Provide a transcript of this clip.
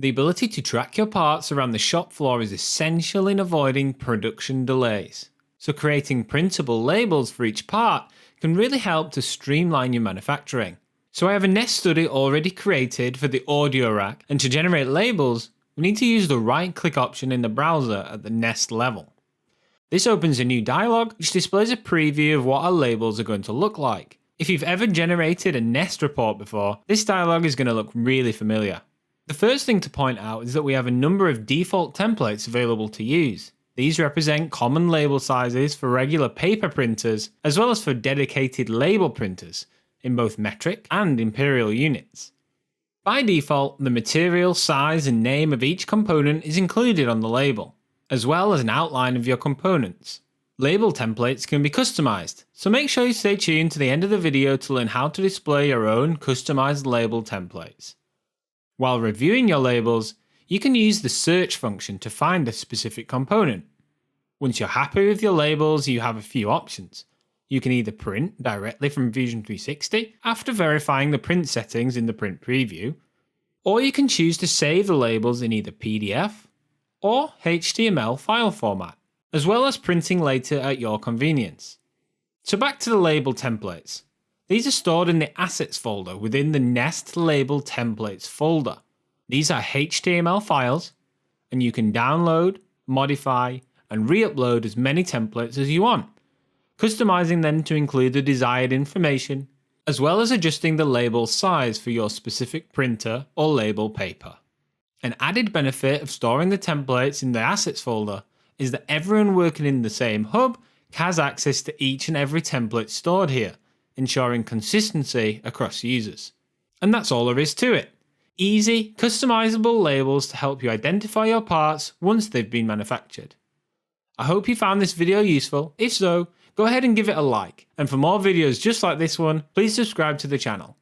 The ability to track your parts around the shop floor is essential in avoiding production delays. So creating printable labels for each part can really help to streamline your manufacturing. So I have a nest study already created for the audio rack, and to generate labels, we need to use the right-click option in the browser at the nest level. This opens a new dialog which displays a preview of what our labels are going to look like. If you've ever generated a nest report before, this dialog is going to look really familiar. The first thing to point out is that we have a number of default templates available to use. These represent common label sizes for regular paper printers, as well as for dedicated label printers in both metric and imperial units. By default, the material, size and name of each component is included on the label, as well as an outline of your components. Label templates can be customized, so make sure you stay tuned to the end of the video to learn how to display your own customized label templates. While reviewing your labels, you can use the search function to find a specific component. Once you're happy with your labels, you have a few options. You can either print directly from Fusion 360 after verifying the print settings in the print preview, or you can choose to save the labels in either PDF or HTML file format, as well as printing later at your convenience. So back to the label templates. These are stored in the Assets folder within the Nest Label Templates folder. These are HTML files, and you can download, modify, and re-upload as many templates as you want, customizing them to include the desired information, as well as adjusting the label size for your specific printer or label paper. An added benefit of storing the templates in the Assets folder is that everyone working in the same hub has access to each and every template stored here, ensuring consistency across users. And that's all there is to it. Easy, customizable labels to help you identify your parts once they've been manufactured. I hope you found this video useful. If so, go ahead and give it a like. And for more videos just like this one, please subscribe to the channel.